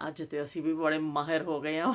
ਅੱਜ ਤੇ ਅਸੀਂ ਵੀ ਬੜੇ ਮਾਹਿਰ ਹੋ ਗਏ ਹਾਂ।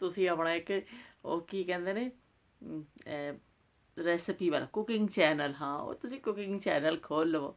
ਤੁਸੀਂ ਆਪਣਾ ਇੱਕ ਉਹ ਕੀ ਕਹਿੰਦੇ ਨੇ, ਰੈਸਪੀ ਵਾਲਾ ਕੁਕਿੰਗ ਚੈਨਲ, ਹਾਂ ਉਹ ਤੁਸੀਂ ਕੁਕਿੰਗ ਚੈਨਲ ਖੋਲ ਲਵੋ।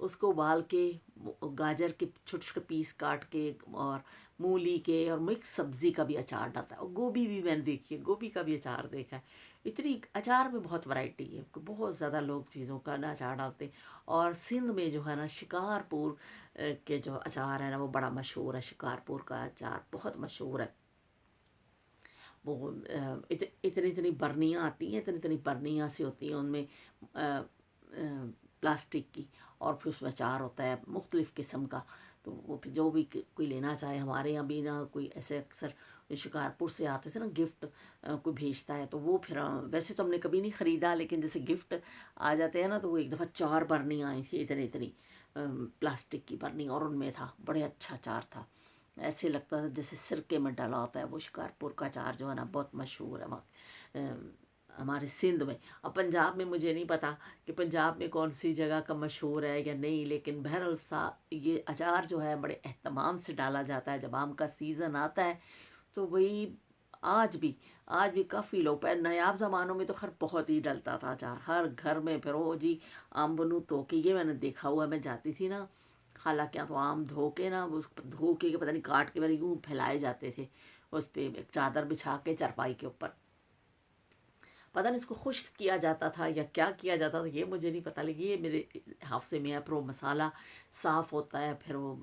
اس کو ابال کے گاجر کے چھوٹے چھوٹے پیس کاٹ کے اور مولی کے اور مکس سبزی کا بھی اچار ڈالتا ہے، اور گوبھی بھی میں نے دیکھی ہے، گوبھی کا بھی اچار دیکھا ہے۔ اتنی اچار میں بہت ورائٹی ہے، بہت زیادہ لوگ چیزوں کا نا اچار ڈالتے ہیں۔ اور سندھ میں جو ہے نا شکارپور کے جو اچار ہے نا وہ بڑا مشہور ہے، شکارپور کا اچار بہت مشہور ہے۔ وہ اتنی اتنی برنیاں آتی ہیں، اتنی اتنی برنیاں سی ہوتی ہیں ان میں پلاسٹک کی، اور پھر اس میں اچار ہوتا ہے مختلف قسم کا۔ تو وہ پھر جو بھی کوئی لینا چاہے، ہمارے یہاں بھی نا کوئی ایسے اکثر شکارپور سے آتے تھے نا گفٹ، کوئی بھیجتا ہے تو وہ پھر ویسے تو ہم نے کبھی نہیں خریدا، لیکن جیسے گفٹ آ جاتے ہیں نا تو وہ ایک دفعہ 4 برنیاں آئی تھیں، اتنی اتنی پلاسٹک کی برنی، اور ان میں تھا بڑے اچھا اچار تھا، ایسے لگتا تھا جیسے سرکے میں ڈالا ہوتا ہے۔ وہ شکارپور کا اچار جو ہے نا بہت مشہور ہے وہاں ہمارے سندھ میں۔ اب پنجاب میں مجھے نہیں پتا کہ پنجاب میں کون سی جگہ کا مشہور ہے یا نہیں، لیکن بہرحال یہ اچار جو ہے بڑے اہتمام سے ڈالا جاتا ہے جب آم کا سیزن آتا ہے۔ تو وہی آج بھی کافی لوگ، پہ نایاب زمانوں میں تو خیر بہت ہی ڈلتا تھا اچار ہر گھر میں، پھر وہ جی آم بنو تو کہ یہ میں نے دیکھا ہوا، میں جاتی تھی نا حالانکہ تو آم دھو کے نا اس کو دھو کے پتہ نہیں کاٹ کے میرے یوں پھیلائے جاتے تھے اس پہ ایک چادر بچھا کے چرپائی کے اوپر، پتہ نہیں اس کو خشک کیا جاتا تھا یا کیا کیا جاتا تھا یہ مجھے نہیں پتہ، لیکن یہ میرے حافظے میں ہے۔ پھر وہ مسالہ صاف ہوتا ہے، پھر وہ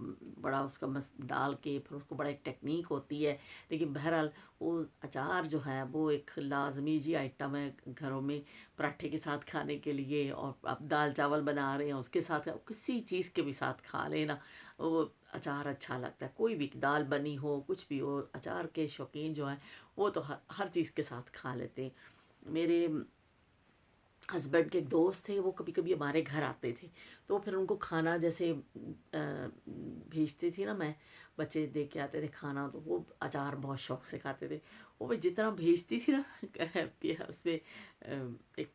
بڑا اس کا ڈال کے پھر اس کو بڑا ایک ٹیکنیک ہوتی ہے، لیکن بہرحال وہ اچار جو ہے وہ ایک لازمی جی آئٹم ہے گھروں میں پراٹھے کے ساتھ کھانے کے لیے، اور آپ دال چاول بنا رہے ہیں اس کے ساتھ کسی چیز کے بھی ساتھ کھا لینا وہ اچار اچھا لگتا ہے۔ کوئی بھی دال بنی ہو کچھ بھی ہو، اچار کے شوقین جو ہیں وہ تو ہر چیز کے ساتھ کھا لیتے ہیں۔ میرے ہسبینڈ کے ایک دوست تھے، وہ کبھی کبھی ہمارے گھر آتے تھے تو پھر ان کو کھانا جیسے بھیجتی تھی نا میں، بچے دے کے آتے تھے کھانا تو وہ اچار بہت شوق سے کھاتے تھے۔ وہ میں جتنا بھیجتی تھی نا اس میں ایک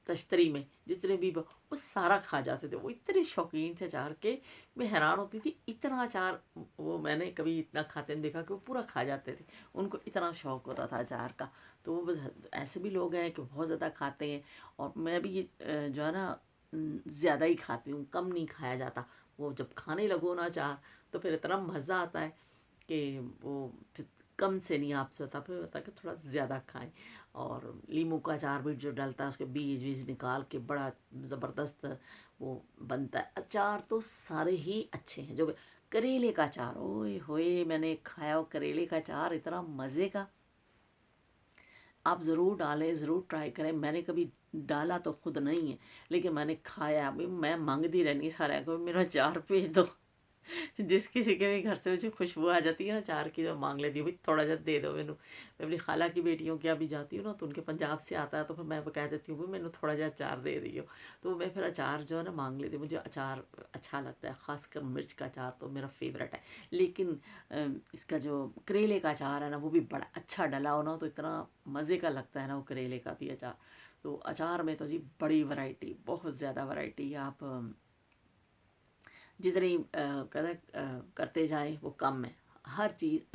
تشتری میں جتنے بھی وہ سارا کھا جاتے تھے، وہ اتنے شوقین تھے اچار کے، میں حیران ہوتی تھی اتنا اچار وہ میں نے کبھی اتنا کھاتے نہیں دیکھا کہ وہ پورا کھا جاتے تھے، ان کو اتنا شوق ہوتا تھا اچار کا۔ تو وہ بس ایسے بھی لوگ ہیں کہ بہت زیادہ کھاتے ہیں، اور میں بھی جو ہے نا زیادہ ہی کھاتی ہوں، کم نہیں کھایا جاتا۔ وہ جب کھانے لگو نا اچار تو پھر اتنا مزہ آتا ہے کہ وہ پھر کم سے نہیں آپ سے ہوتا، پھر ہوتا ہے کہ تھوڑا زیادہ کھائیں۔ اور لیموں کا اچار بھی جو ڈلتا ہے اس کے بیج نکال کے بڑا زبردست وہ بنتا ہے۔ اچار تو سارے ہی اچھے ہیں، جو کریلے کا اچار اوئے ہوئے میں نے کھایا، وہ کریلے کا اچار اتنا مزے کا، آپ ضرور ڈالیں، ضرور ٹرائی کریں۔ میں نے کبھی ڈالا تو خود نہیں ہے لیکن میں نے کھایا، میں مانگتی رہنی سارے کو میرا اچار بھیج دو جس کسی کے بھی گھر سے مجھے خوشبو آ جاتی ہے نا اچار کی تو مانگ لیتی ہوں بھائی تھوڑا جہا دے دو مینو۔ میں اپنی خالہ کی بیٹیوں کے یہاں بھی جاتی ہوں نا تو ان کے پنجاب سے آتا ہے تو پھر میں کہہ دیتی ہوں بھائی مینو تھوڑا جہا اچار دے دیو، تو میں پھر اچار جو ہے نا مانگ لیتی ہوں۔ مجھے اچار اچھا لگتا ہے، خاص کر مرچ کا اچار تو میرا فیوریٹ ہے۔ لیکن اس کا جو کریلے کا اچار ہے نا وہ بھی بڑا اچھا ڈلا ہو نا تو اتنا مزے کا لگتا ہے نا وہ کریلے کا بھی اچار۔ تو اچار میں تو جی بڑی ورائٹی، بہت زیادہ ورائٹی ہے، آپ جتنی کرتے جائیں وہ کم ہے۔ ہر چیز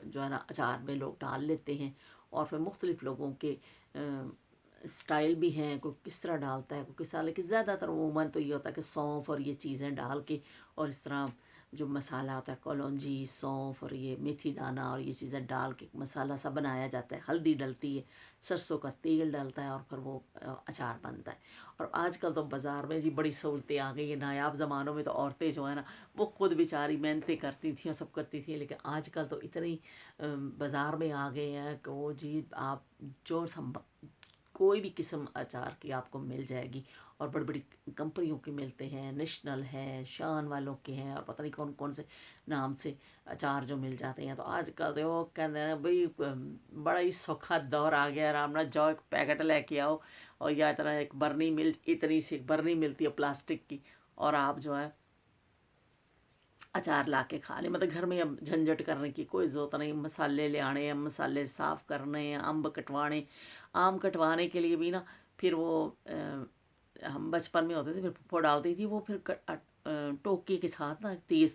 جو ہے نا اچار میں لوگ ڈال لیتے ہیں، اور پھر مختلف لوگوں کے اسٹائل بھی ہیں، کوئی کس طرح ڈالتا ہے کوئی کس طرح، لیکن زیادہ تر عموماً تو یہ ہوتا ہے کہ سونف اور یہ چیزیں ڈال کے، اور اس طرح جو مسالہ ہوتا ہے کلونجی سونف اور یہ میتھی دانہ اور یہ چیزیں ڈال کے مسالہ سا بنایا جاتا ہے، ہلدی ڈلتی ہے، سرسوں کا تیل ڈلتا ہے، اور پھر وہ اچار بنتا ہے۔ اور آج کل تو بازار میں جی بڑی سہولتیں آ گئی ہیں، نایاب زمانوں میں تو عورتیں جو ہیں نا وہ خود بیچاری محنتیں کرتی تھیں اور سب کرتی تھیں، لیکن آج کل تو اتنی بازار میں آ گئے ہیں کہ وہ جی آپ جو کوئی بھی قسم اچار کی آپ کو مل جائے گی، اور بڑی بڑی کمپنیوں کے ملتے ہیں، نیشنل ہے، شان والوں کے ہیں، اور پتہ نہیں کون کون سے نام سے اچار جو مل جاتے ہیں۔ تو آج کل تو وہ کہتے ہیں بھائی بڑا ہی سوکھا دور آ گیا، آرام نہ جاؤ ایک پیکٹ لے کے آؤ، اور یا طرح ایک برنی اتنی سی ایک برنی ملتی ہے پلاسٹک کی، اور آپ جو ہے اچار لا کے کھا لیں۔ مطلب گھر میں اب جھنجھٹ کرنے کی کوئی ضرورت نہیں، مسالے لے آنے ہیں، مسالے صاف کرنے ہیں، امب کٹوانے، آم کٹوانے کے لیے بھی نا پھر وہ ہم بچپن میں ہوتے تھے پھر پھپھو ڈالتی تھی وہ پھر ٹوکے کے ساتھ نا تیز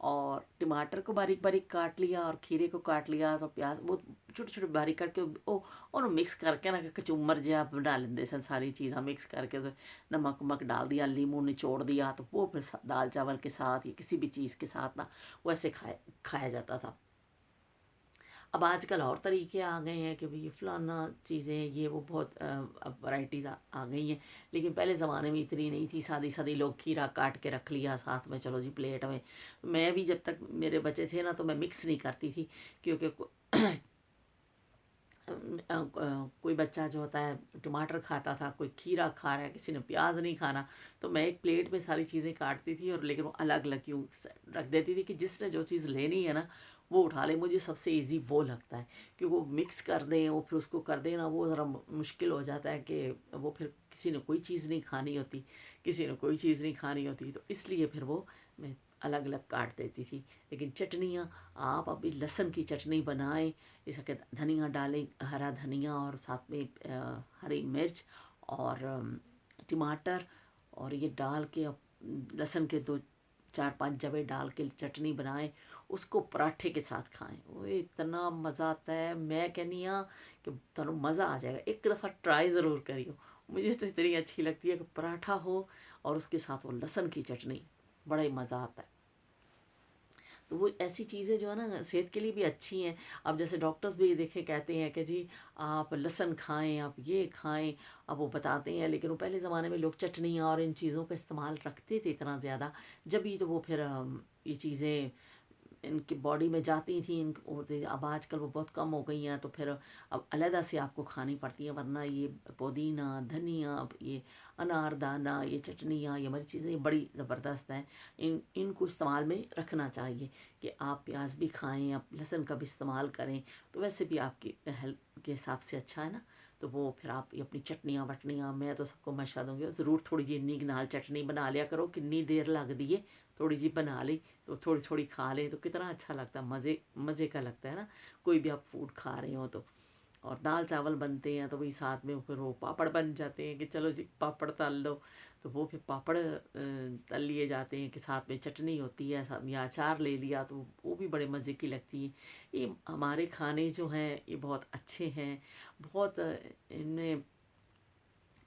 اور ٹماٹر کو باریک باریک کاٹ لیا اور کھیرے کو کاٹ لیا تو پیاز وہ چھوٹے چھوٹے باریک کاٹ کے انہوں مکس کر کے نا کچومر جہا بنا لیندے سن ساری چیزاں مکس کر کے نمک ومک ڈال دیا لیموں نچوڑ دیا تو وہ پھر دال چاول کے ساتھ یا کسی بھی چیز کے ساتھ نا ویسے کھایا جاتا تھا۔ اب آج کل اور طریقے آ گئے ہیں کہ بھئی فلانا چیزیں یہ وہ بہت اب ورائٹیز آ گئی ہیں، لیکن پہلے زمانے میں اتنی نہیں تھی، سادی سادی لوگ کھیرا کاٹ کے رکھ لیا ساتھ میں، چلو جی پلیٹ میں۔ میں بھی جب تک میرے بچے تھے نا تو میں مکس نہیں کرتی تھی، کیونکہ کوئی بچہ جو ہوتا ہے ٹماٹر کھاتا تھا، کوئی کھیرا کھا رہا ہے، کسی نے پیاز نہیں کھانا، تو میں ایک پلیٹ میں ساری چیزیں کاٹتی تھی اور لیکن وہ الگ الگ کیوں رکھ دیتی تھی کہ جس نے جو چیز لینی ہے نا وہ اٹھا لے۔ مجھے سب سے ایزی وہ لگتا ہے، کیونکہ وہ مکس کر دیں وہ پھر اس کو کر دیں نا، وہ ذرا مشکل ہو جاتا ہے کہ وہ پھر کسی نے کوئی چیز نہیں کھانی ہوتی، کسی نے کوئی چیز نہیں کھانی ہوتی، تو اس لیے پھر وہ میں الگ الگ کاٹ دیتی تھی۔ لیکن چٹنیاں آپ ابھی لہسن کی چٹنی بنائیں، جیسا کہ دھنیا ڈالیں، ہرا دھنیا اور ساتھ میں ہری مرچ اور ٹماٹر اور یہ ڈال کے لہسن کے 2 4 5 جوے ڈال کے چٹنی بنائیں، اس کو پراٹھے کے ساتھ کھائیں، وہ اتنا مزہ آتا ہے، میں کہنی ہاں کہ تمہیں مزہ آ جائے گا، ایک دفعہ ٹرائی ضرور کریو۔ مجھے تو اتنی اچھی لگتی ہے کہ پراٹھا ہو اور اس کے ساتھ وہ لہسن کی چٹنی، بڑا ہی مزہ آتا ہے۔ تو وہ ایسی چیزیں جو ہے نا صحت کے لیے بھی اچھی ہیں۔ اب جیسے ڈاکٹرز بھی دیکھے کہتے ہیں کہ جی آپ لہسن کھائیں، آپ یہ کھائیں، اب وہ بتاتے ہیں، لیکن وہ پہلے زمانے میں لوگ چٹنیاں اور ان چیزوں کا استعمال رکھتے تھے اتنا زیادہ، جبھی تو وہ پھر یہ چیزیں ان کی باڈی میں جاتی تھیں، اب آج کل وہ بہت کم ہو گئی ہیں، تو پھر اب علیحدہ سے آپ کو کھانی پڑتی ہیں، ورنہ یہ پودینہ، دھنیا، یہ انار دانہ، یہ چٹنیاں، یہ ہماری چیزیں بڑی زبردست ہیں، ان کو استعمال میں رکھنا چاہیے کہ آپ پیاز بھی کھائیں، آپ لہسن کا بھی استعمال کریں، تو ویسے بھی آپ کی ہیلتھ کے حساب سے اچھا ہے نا۔ تو وہ پھر آپ یہ اپنی چٹنیاں وٹنیاں، میں تو سب کو مشورہ دوں گی ضرور تھوڑی جی نیک نال چٹنی بنا لیا کرو، کنی دیر لگ دیے، تھوڑی جی بنا لی تو تھوڑی تھوڑی کھا لیں تو کتنا اچھا لگتا ہے، مزے کا لگتا ہے نا، کوئی بھی آپ فوڈ کھا رہے ہوں تو۔ اور دال چاول بنتے ہیں تو وہی ساتھ میں پھر وہ پاپڑ بن جاتے ہیں کہ چلو جی پاپڑ تل لو، تو وہ پھر پاپڑ تل لیے جاتے ہیں کہ ساتھ میں چٹنی ہوتی ہے، یا اچار لے لیا تو وہ بھی بڑے مزے کی لگتی ہے۔ یہ ہمارے کھانے جو ہیں یہ بہت اچھے ہیں، بہت ان میں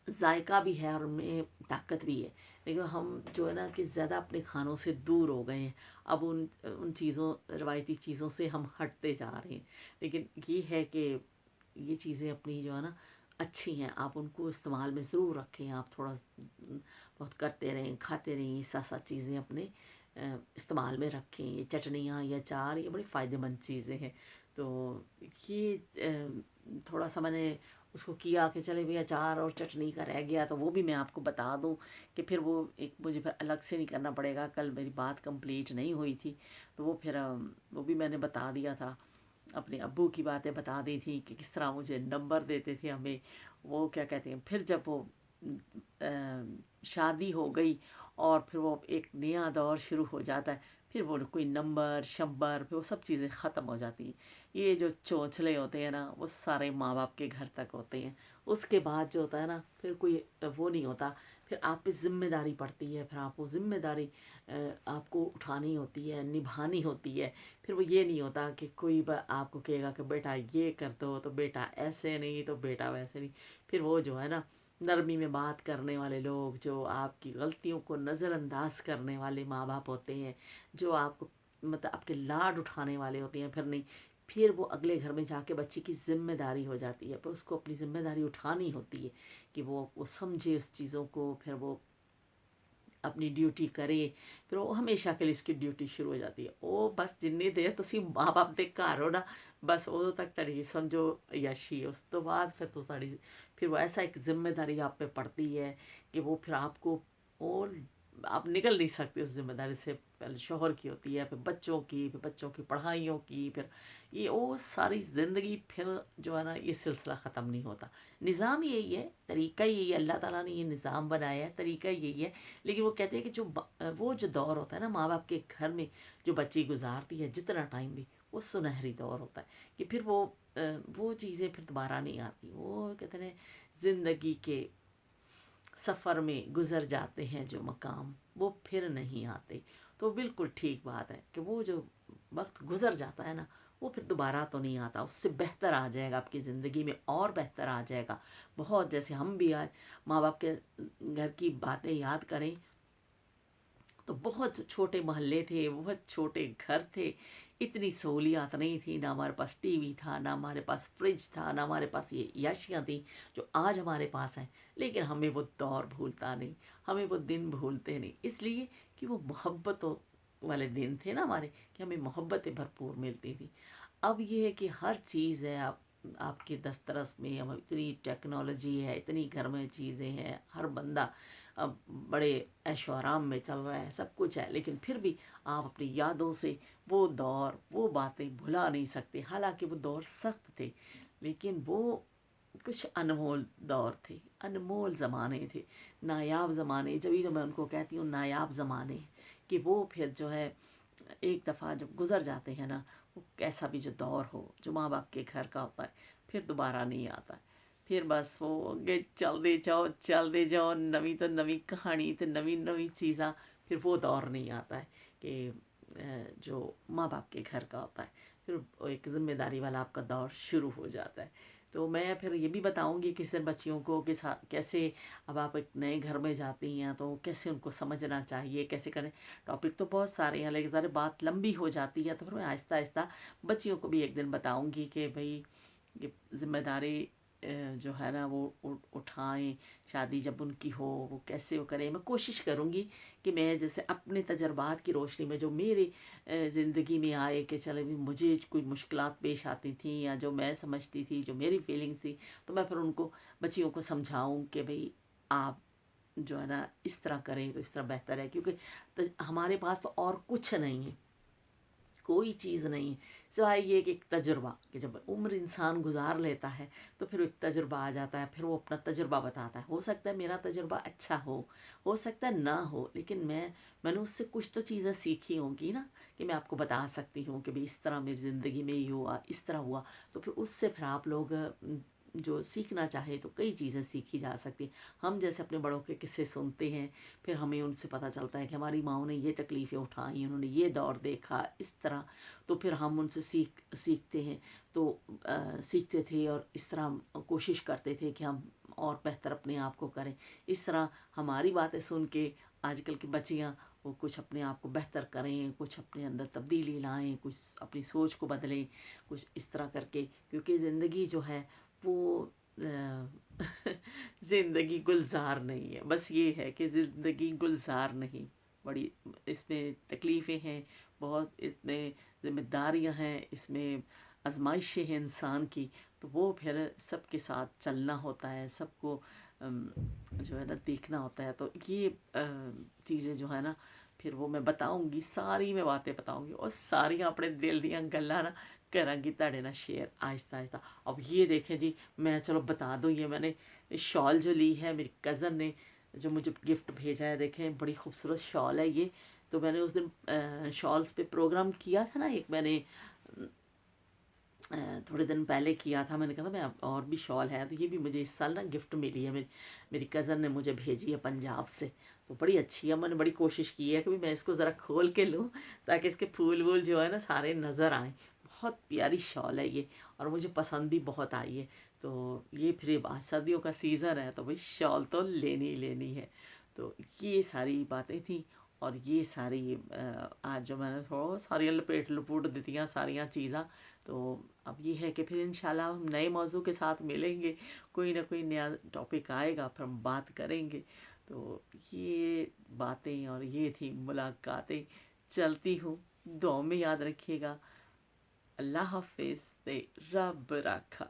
ذائقہ بھی ہے اور ان میں طاقت بھی ہے، لیکن ہم جو ہے نا کہ زیادہ اپنے کھانوں سے دور ہو گئے ہیں، اب ان چیزوں روایتی چیزوں سے ہم ہٹتے جا رہے ہیں۔ لیکن یہ ہے کہ یہ چیزیں اپنی جو ہے نا اچھی ہیں، آپ ان کو استعمال میں ضرور رکھیں، آپ تھوڑا بہت کرتے رہیں، کھاتے رہیں، یہ ساتھ ساتھ چیزیں اپنے استعمال میں رکھیں، یہ چٹنیاں یا چار یہ بڑی فائدہ مند چیزیں ہیں۔ تو یہ تھوڑا سا میں نے اس کو کیا کہ چلے بھئی اچار اور چٹنی کا رہ گیا تو وہ بھی میں آپ کو بتا دوں کہ پھر وہ ایک مجھے پھر الگ سے نہیں کرنا پڑے گا، کل میری بات کمپلیٹ نہیں ہوئی تھی تو وہ پھر وہ بھی میں نے بتا دیا تھا، اپنے ابو کی باتیں بتا دی تھی کہ کس طرح مجھے نمبر دیتے تھے ہمیں، وہ کیا کہتے ہیں، پھر جب وہ شادی ہو گئی اور پھر وہ ایک نیا دور شروع ہو جاتا ہے، پھر وہ کوئی نمبر شمبر پھر وہ سب چیزیں ختم ہو جاتی ہیں۔ یہ جو چونچلے ہوتے ہیں نا وہ سارے ماں باپ کے گھر تک ہوتے ہیں، اس کے بعد جو ہوتا ہے نا پھر کوئی وہ نہیں ہوتا، پھر آپ پہ ذمہ داری پڑتی ہے، پھر آپ کو ذمہ داری آپ کو اٹھانی ہوتی ہے، نبھانی ہوتی ہے۔ پھر وہ یہ نہیں ہوتا کہ کوئی آپ کو کہے گا کہ بیٹا یہ کر دو تو بیٹا ایسے نہیں تو بیٹا ویسے نہیں، پھر وہ جو ہے نا نرمی میں بات کرنے والے لوگ، جو آپ کی غلطیوں کو نظر انداز کرنے والے ماں باپ ہوتے ہیں، جو آپ کو مطلب آپ کے لاڈ اٹھانے والے ہوتے ہیں، پھر نہیں، پھر وہ اگلے گھر میں جا کے بچے کی ذمہ داری ہو جاتی ہے، پھر اس کو اپنی ذمہ داری اٹھانی ہوتی ہے کہ وہ سمجھے اس چیزوں کو، پھر وہ اپنی ڈیوٹی کرے، پھر وہ ہمیشہ کے لیے اس کی ڈیوٹی شروع ہو جاتی ہے۔ وہ بس جنی دیر تسی ماں باپ دے گھر ہو نا بس ادو تک تڑی سمجھو عیاشی، اس تو بعد پھر تو تڑی پھر وہ ایسا ایک ذمہ داری آپ پہ پڑتی ہے کہ وہ پھر آپ کو وہ آپ نکل نہیں سکتے اس ذمہ داری سے، پہلے شوہر کی ہوتی ہے، پھر بچوں کی، پھر بچوں کی پڑھائیوں کی، پھر یہ وہ ساری زندگی پھر جو ہے نا یہ سلسلہ ختم نہیں ہوتا۔ نظام یہی ہے، طریقہ یہی ہے، اللہ تعالیٰ نے یہ نظام بنایا ہے، طریقہ یہی ہے، لیکن وہ کہتے ہیں کہ وہ جو دور ہوتا ہے نا ماں باپ کے گھر میں جو بچی گزارتی ہے جتنا ٹائم بھی، وہ سنہری دور ہوتا ہے کہ پھر وہ چیزیں پھر دوبارہ نہیں آتی، وہ کہتے ہیں زندگی کے سفر میں گزر جاتے ہیں جو مقام وہ پھر نہیں آتے۔ تو بالکل ٹھیک بات ہے کہ وہ جو وقت گزر جاتا ہے نا وہ پھر دوبارہ تو نہیں آتا، اس سے بہتر آ جائے گا آپ کی زندگی میں، اور بہتر آ جائے گا بہت. جیسے ہم بھی آج ماں باپ کے گھر کی باتیں یاد کریں تو بہت چھوٹے محلے تھے، بہت چھوٹے گھر تھے، اتنی سہولیات نہیں تھی، نہ ہمارے پاس ٹی وی تھا، نہ ہمارے پاس فریج تھا، نہ ہمارے پاس یہ عیاشیاں تھیں جو آج ہمارے پاس ہیں. لیکن ہمیں وہ دور بھولتا نہیں، ہمیں وہ دن بھولتے نہیں، اس لیے کہ وہ محبتوں والے دن تھے نا ہمارے، کہ ہمیں محبتیں بھرپور ملتی تھی. اب یہ ہے کہ ہر چیز ہے آپ کے دسترس میں، اب اتنی ٹیکنالوجی ہے، اتنی گھر میں چیزیں ہیں، ہر بندہ اب بڑے عیش و آرام میں چل رہا ہے، سب کچھ ہے، لیکن پھر بھی آپ اپنی یادوں سے وہ دور وہ باتیں بھلا نہیں سکتے. حالانکہ وہ دور سخت تھے لیکن وہ کچھ انمول دور تھے، انمول زمانے تھے، نایاب زمانے. جبھی تو میں ان کو کہتی ہوں نایاب زمانے، کہ وہ پھر جو ہے ایک دفعہ جب گزر جاتے ہیں نا، وہ کیسا بھی جو دور ہو جو ماں باپ کے گھر کا ہوتا ہے پھر دوبارہ نہیں آتا. پھر بس وہ اگے چلتے جاؤ نویں تو نویں کہانی تے نویں نویں چیزاں. پھر وہ دور نہیں آتا ہے کہ جو ماں باپ کے گھر کا ہوتا ہے. پھر ایک ذمہ داری والا آپ کا دور شروع ہو جاتا ہے. تو میں پھر یہ بھی بتاؤں گی کس طرح بچیوں کو کیسے اب آپ ایک نئے گھر میں جاتی ہیں تو کیسے ان کو سمجھنا چاہیے، کیسے کریں. ٹاپک تو بہت سارے ہیں لیکن ذرا بات لمبی ہو جاتی ہے، تو پھر میں آہستہ آہستہ بچیوں کو بھی ایک دن بتاؤں گی کہ بھئی یہ ذمہ داری جو ہے نا وہ اٹھائیں. شادی جب ان کی ہو وہ کیسے وہ کریں. میں کوشش کروں گی کہ میں جیسے اپنے تجربات کی روشنی میں جو میرے زندگی میں آئے کہ چلے بھی مجھے کوئی مشکلات پیش آتی تھیں یا جو میں سمجھتی تھی، جو میری فیلنگس تھی، تو میں پھر ان کو بچیوں کو سمجھاؤں کہ بھئی آپ جو ہے نا اس طرح کریں تو اس طرح بہتر ہے. کیونکہ ہمارے پاس تو اور کچھ نہیں ہے، کوئی چیز نہیں سوائے یہ کہ ایک تجربہ، کہ جب عمر انسان گزار لیتا ہے تو پھر ایک تجربہ آ جاتا ہے، پھر وہ اپنا تجربہ بتاتا ہے. ہو سکتا ہے میرا تجربہ اچھا ہو سکتا ہے نہ ہو، لیکن میں نے اس سے کچھ تو چیزیں سیکھی ہوں گی نا، کہ میں آپ کو بتا سکتی ہوں کہ بھئی اس طرح میری زندگی میں یہ ہوا، اس طرح ہوا. تو پھر اس سے پھر آپ لوگ جو سیکھنا چاہے تو کئی چیزیں سیکھی جا سکتی. ہم جیسے اپنے بڑوں کے قصے سنتے ہیں پھر ہمیں ان سے پتہ چلتا ہے کہ ہماری ماؤں نے یہ تکلیفیں اٹھائیں، انہوں نے یہ دور دیکھا اس طرح. تو پھر ہم ان سے سیکھتے ہیں، تو سیکھتے تھے اور اس طرح کوشش کرتے تھے کہ ہم اور بہتر اپنے آپ کو کریں. اس طرح ہماری باتیں سن کے آج کل کی بچیاں وہ کچھ اپنے آپ کو بہتر کریں، کچھ اپنے اندر تبدیلی لائیں، کچھ اپنی سوچ کو بدلیں، کچھ اس طرح کر کے. کیونکہ زندگی جو ہے وہ زندگی گلزار نہیں ہے. بس یہ ہے کہ زندگی گلزار نہیں، بڑی اس میں تکلیفیں ہیں، بہت اتنے ذمہ داریاں ہیں، اس میں آزمائشیں ہیں انسان کی. تو وہ پھر سب کے ساتھ چلنا ہوتا ہے، سب کو جو ہے نا دیکھنا ہوتا ہے. تو یہ چیزیں جو ہے نا پھر وہ میں بتاؤں گی، ساری میں باتیں بتاؤں گی اور ساریاں اپنے دل دیاں گلاں نا کراں گی تہاڈے نال شیئر آہستہ آہستہ. اب یہ دیکھیں جی، میں چلو بتا دوں، یہ میں نے شال جو لی ہے میری کزن نے جو مجھے گفٹ بھیجا ہے، دیکھیں بڑی خوبصورت شال ہے یہ. تو میں نے اس دن شالز پہ پروگرام کیا تھا نا، ایک میں نے تھوڑے دن پہلے کیا تھا. میں نے کہا تھا میں اور بھی شال ہے تو یہ بھی مجھے اس سال نا گفٹ ملی ہے، میری کزن نے مجھے بھیجی ہے پنجاب سے. تو بڑی اچھی ہے، میں نے بڑی کوشش کی ہے کہ میں اس کو ذرا کھول کے لوں تاکہ اس کے پھول وول جو ہے نا سارے نظر آئیں. بہت پیاری شال ہے یہ اور مجھے پسند بھی بہت آئی ہے. تو یہ پھر سردیوں کا سیزن ہے تو بھائی شال تو لینی ہی لینی ہے. تو یہ ساری باتیں تھیں اور یہ ساری آج جو میں نے تھوڑا ساری لپیٹ لپوٹ دیتی ساریاں چیزاں. تو اب یہ ہے کہ پھر انشاءاللہ ہم نئے موضوع کے ساتھ ملیں گے، کوئی نہ کوئی نیا ٹاپک آئے گا پھر ہم بات کریں گے. تو یہ باتیں اور یہ تھی ملاقاتیں. چلتی ہوں، دعاؤں میں یاد رکھیے گا. اللہ حافظ تے رب رکھا.